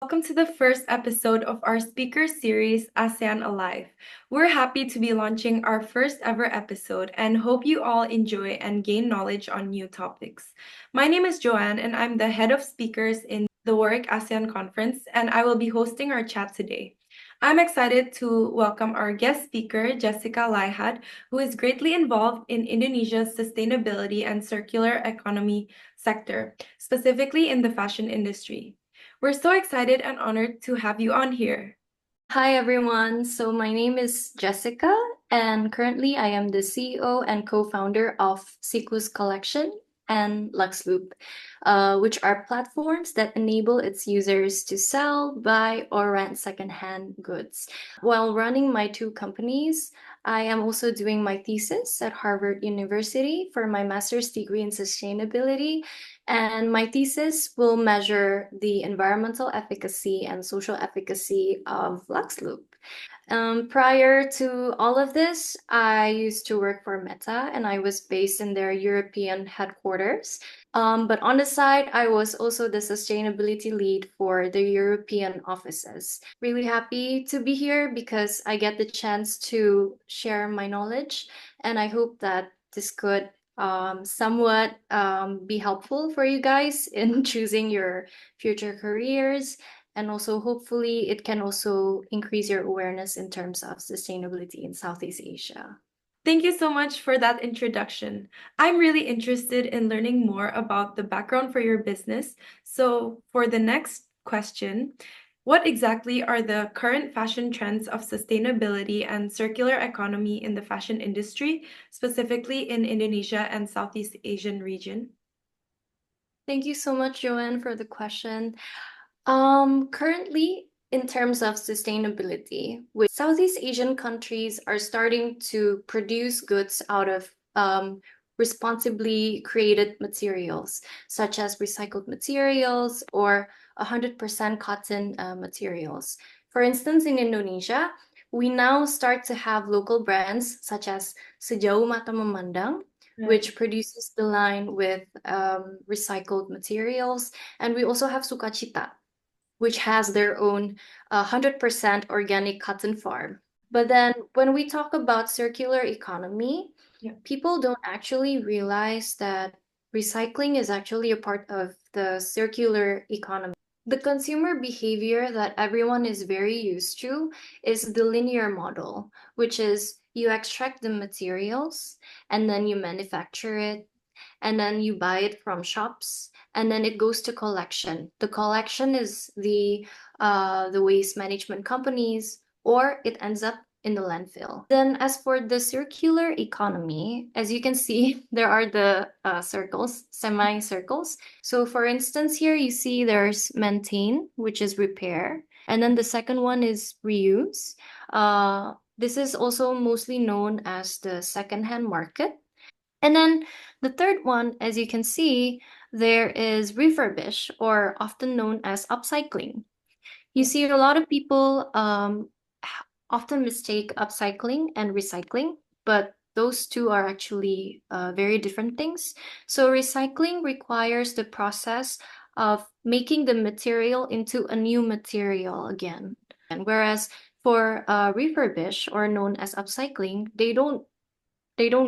Welcome to the first episode of our speaker series, ASEAN Alive. We're happy to be launching our first ever episode and hope you all enjoy and gain knowledge on new topics. My name is Joanne, and I'm the head of speakers in the Warwick Asean Conference, and I will be hosting our chat today. I'm excited to welcome our guest speaker, Jessica Laihad, who is greatly involved in Indonesia's sustainability and circular economy sector, specifically in the fashion industry. We're so excited and honored to have you on here. Hi everyone. So my name is Jessica, and currently I am the CEO and co-founder of Sikluscollection and luxeloop, which are platforms that enable its users to sell, buy, or rent secondhand goods. While running my two companies, I am also doing my thesis at Harvard University for my master's degree in sustainability. And my thesis will measure the environmental efficacy and social efficacy of luxeloop. Prior to all of this, I used to work for Meta and I was based in their European headquarters. But on the side, I was also the sustainability lead for the European offices. Really happy to be here because I get the chance to share my knowledge, and I hope that this could somewhat be helpful for you guys in choosing your future careers. And also, hopefully, it can also increase your awareness in terms of sustainability in Southeast Asia. Thank you so much for that introduction. I'm really interested in learning more about the background for your business. So, for the next question, what exactly are the current fashion trends of sustainability and circular economy in the fashion industry, specifically in Indonesia and Southeast Asian region? Thank you so much, Joanne, for the question. Currently, in terms of sustainability, with Southeast Asian countries are starting to produce goods out of responsibly created materials, such as recycled materials or 100% cotton materials. For instance, in Indonesia, we now start to have local brands such as Sejauh Mata Memandang, which produces the line with recycled materials. And we also have Sukacita, which has their own 100% organic cotton farm. But then when we talk about circular economy, people don't actually realize that recycling is actually a part of the circular economy. The consumer behavior that everyone is very used to is the linear model, which is you extract the materials and then you manufacture it and then you buy it from shops and then it goes to collection. The collection is the waste management companies, or it ends up in the landfill. Then as for the circular economy, as you can see, there are the circles, semicircles. So for instance, here you see there's maintain, which is repair. And then the second one is reuse. This is also mostly known as the secondhand market. And then the third one, as you can see, there is refurbish, or often known as upcycling. You see a lot of people often mistake upcycling and recycling, but those two are actually very different things. So recycling requires the process of making the material into a new material again. And whereas for refurbish, or known as upcycling, they don't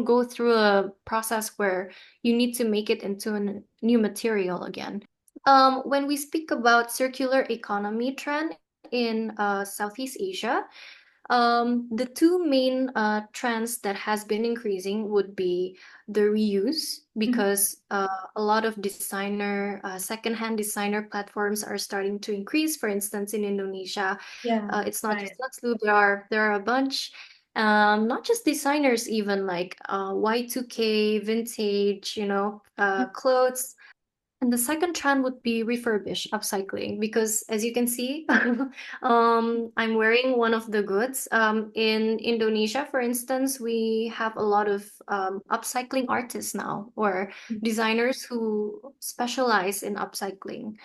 go through a process where you need to make it into a new material again. When we speak about circular economy trend in Southeast Asia, the two main trends that has been increasing would be the reuse, because a lot of secondhand designer platforms are starting to increase. For instance, in Indonesia, it's not just luxeloop. There are a bunch. Not just designers, even like Y2K, vintage, clothes. And the second trend would be refurbish, upcycling, because as you can see, I'm wearing one of the goods. In Indonesia, for instance, we have a lot of upcycling artists now, or designers who specialize in upcycling.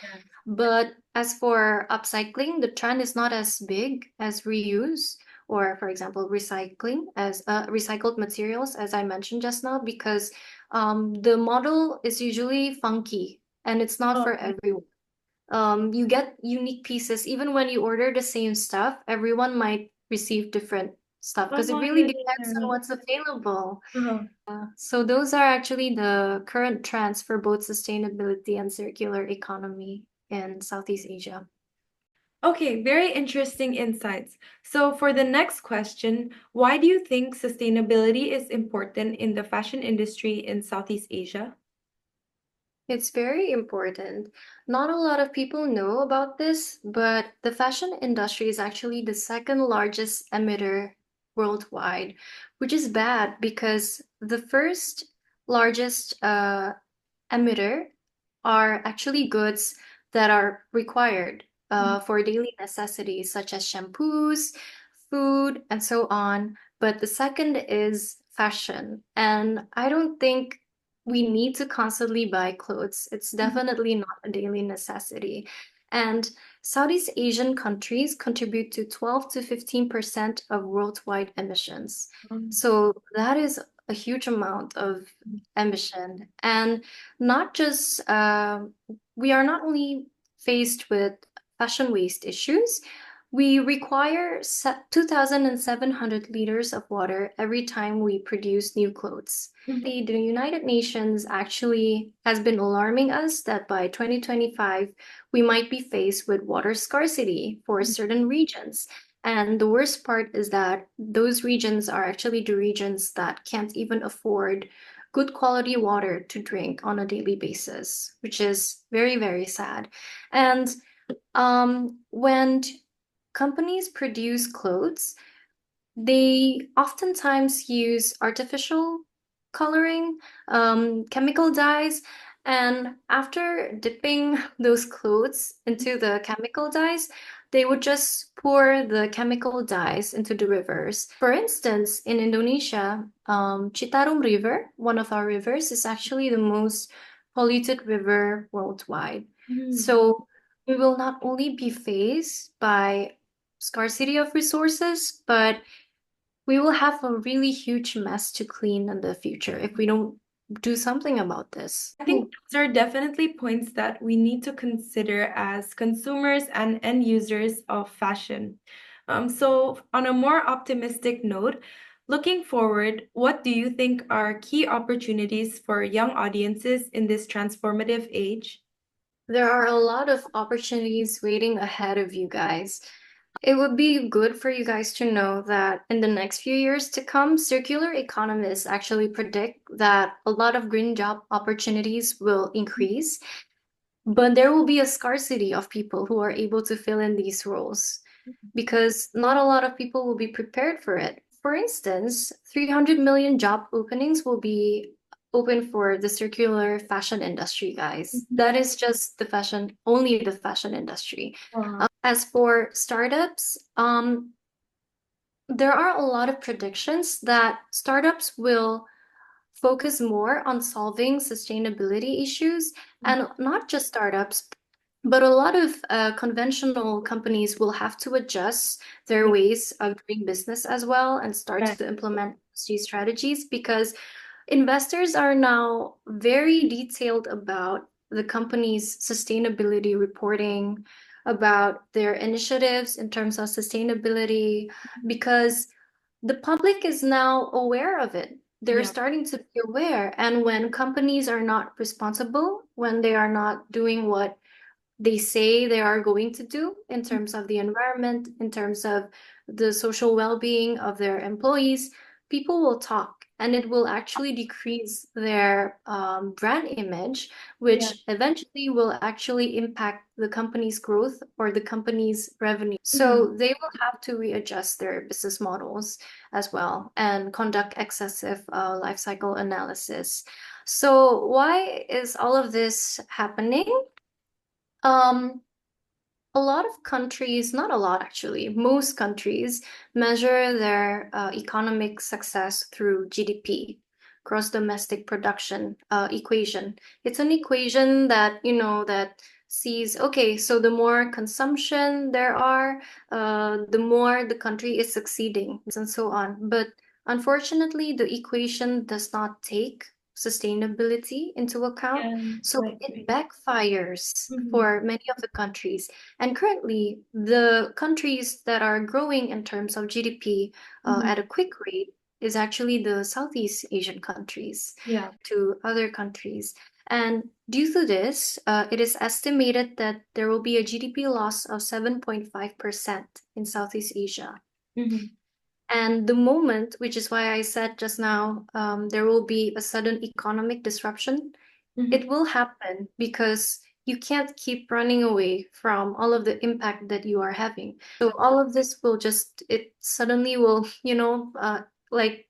But as for upcycling, the trend is not as big as reuse, or for example, recycling as recycled materials, as I mentioned just now, because the model is usually funky and it's not for everyone. You get unique pieces. Even when you order the same stuff, everyone might receive different stuff because it Oh, really depends on what's available. yeah. So those are actually the current trends for both sustainability and circular economy in Southeast Asia. Okay, very interesting insights. So, for the next question, why do you think sustainability is important in the fashion industry in Southeast Asia? It's very important. Not a lot of people know about this, but the fashion industry is actually the second largest emitter worldwide, which is bad because the first largest emitter are actually goods that are required for daily necessities, such as shampoos, food, and so on. But the second is fashion. And I don't think we need to constantly buy clothes. It's definitely not a daily necessity. And Southeast Asian countries contribute to 12 to 15% of worldwide emissions. So that is a huge amount of emission. And not just, we are not only faced with fashion waste issues, we require 2,700 liters of water every time we produce new clothes. The United Nations actually has been alarming us that by 2025, we might be faced with water scarcity for certain regions. And the worst part is that those regions are actually the regions that can't even afford good quality water to drink on a daily basis, which is very, very sad. And when companies produce clothes, they oftentimes use artificial coloring, chemical dyes, and after dipping those clothes into the chemical dyes, they would just pour the chemical dyes into the rivers. For instance, in Indonesia, Citarum River, one of our rivers, is actually the most polluted river worldwide. Mhm. So we will not only be faced by scarcity of resources, but we will have a really huge mess to clean in the future if we don't do something about this. I think those are definitely points that we need to consider as consumers and end users of fashion. So, on a more optimistic note, looking forward, what do you think are key opportunities for young audiences in this transformative age? There are a lot of opportunities waiting ahead of you guys. It would be good for you guys to know that in the next few years to come, circular economists actually predict that a lot of green job opportunities will increase, but there will be a scarcity of people who are able to fill in these roles because not a lot of people will be prepared for it. For instance, 300 million job openings will be open for the circular fashion industry, guys. That is just the fashion, only the fashion industry. Wow. As for startups, there are a lot of predictions that startups will focus more on solving sustainability issues, and not just startups, but a lot of conventional companies will have to adjust their Yeah, ways of doing business as well and start right. to implement these strategies because investors are now very detailed about the company's sustainability reporting, about their initiatives in terms of sustainability, because the public is now aware of it. They're Yeah. starting to be aware. And when companies are not responsible, when they are not doing what they say they are going to do in terms of the environment, in terms of the social well-being of their employees, people will talk and it will actually decrease their brand image, Yeah. which eventually will actually impact the company's growth or the company's revenue. Mhm. So they will have to readjust their business models as well and conduct excessive life cycle analysis. So why is all of this happening? Um, a lot of countries, not a lot actually, most countries measure their economic success through GDP, gross domestic production equation. It's an equation that, that sees, okay, so the more consumption there are, the more the country is succeeding, and so on. But unfortunately, the equation does not take sustainability into account. Yeah, So it right. backfires Mhm. for many of the countries. And currently, the countries that are growing in terms of GDP Mhm. at a quick rate is actually the Southeast Asian countries Yeah. to other countries. And due to this, it is estimated that there will be a GDP loss of 7.5% in Southeast Asia. Mhm. And the moment, which is why I said just now, there will be a sudden economic disruption, Mhm. it will happen because you can't keep running away from all of the impact that you are having. So all of this will just, it suddenly will, like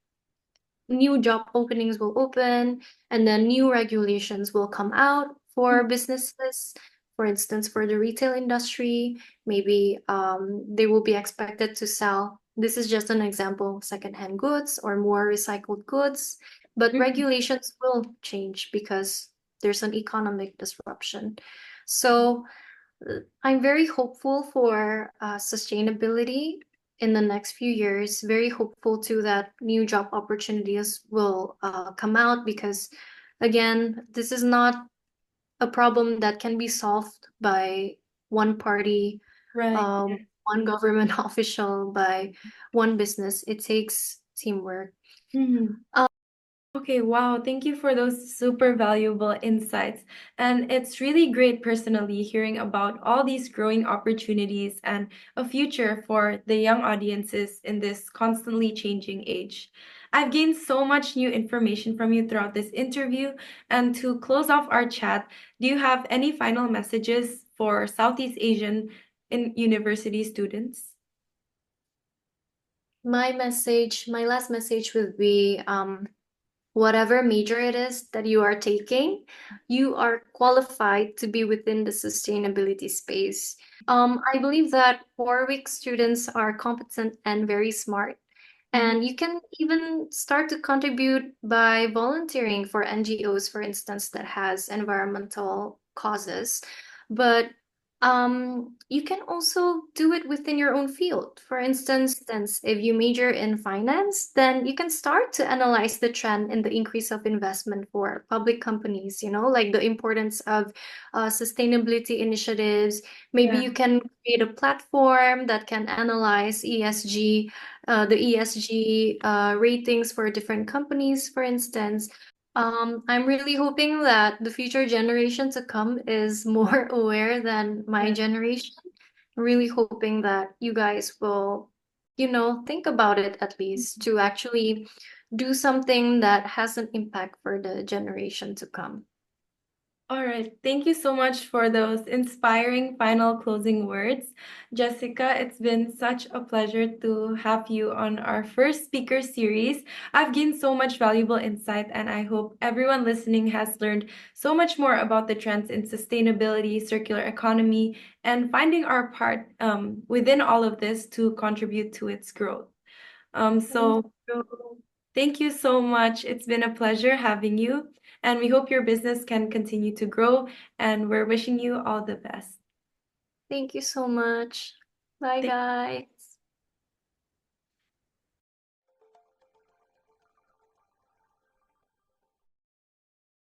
new job openings will open and then new regulations will come out for businesses. For instance, for the retail industry, maybe they will be expected to sell, this is just an example, secondhand goods or more recycled goods. But Mhm. regulations will change because there's an economic disruption. So I'm very hopeful for sustainability in the next few years. Very hopeful too that new job opportunities will come out because, again, this is not a problem that can be solved by one party, Right. one government official, by one business. It takes teamwork. Mhm. Okay, wow. Thank you for those super valuable insights. And it's really great personally hearing about all these growing opportunities and a future for the young audiences in this constantly changing age. I've gained so much new information from you throughout this interview. And to close off our chat, do you have any final messages for Southeast Asian university students? My last message would be whatever major it is that you are taking, you are qualified to be within the sustainability space. I believe that Warwick students are competent and very smart. Mhm. And you can even start to contribute by volunteering for NGOs, for instance, that has environmental causes. But you can also do it within your own field. For instance, if you major in finance, then you can start to analyze the trend in the increase of investment for public companies, like the importance of sustainability initiatives. Maybe Yeah. you can create a platform that can analyze the ESG ratings for different companies, for instance. I'm really hoping that the future generation to come is more aware than my Yeah. generation. Really hoping that you guys will, think about it at least to actually do something that has an impact for the generation to come. All right. Thank you so much for those inspiring final closing words. Jessica, it's been such a pleasure to have you on our first speaker series. I've gained so much valuable insight, and I hope everyone listening has learned so much more about the trends in sustainability, circular economy, and finding our part within all of this to contribute to its growth. Thank So you. thank you so much. It's been a pleasure having you, and we hope your business can continue to grow, and we're wishing you all the best. Thank you so much. Bye, Thank guys.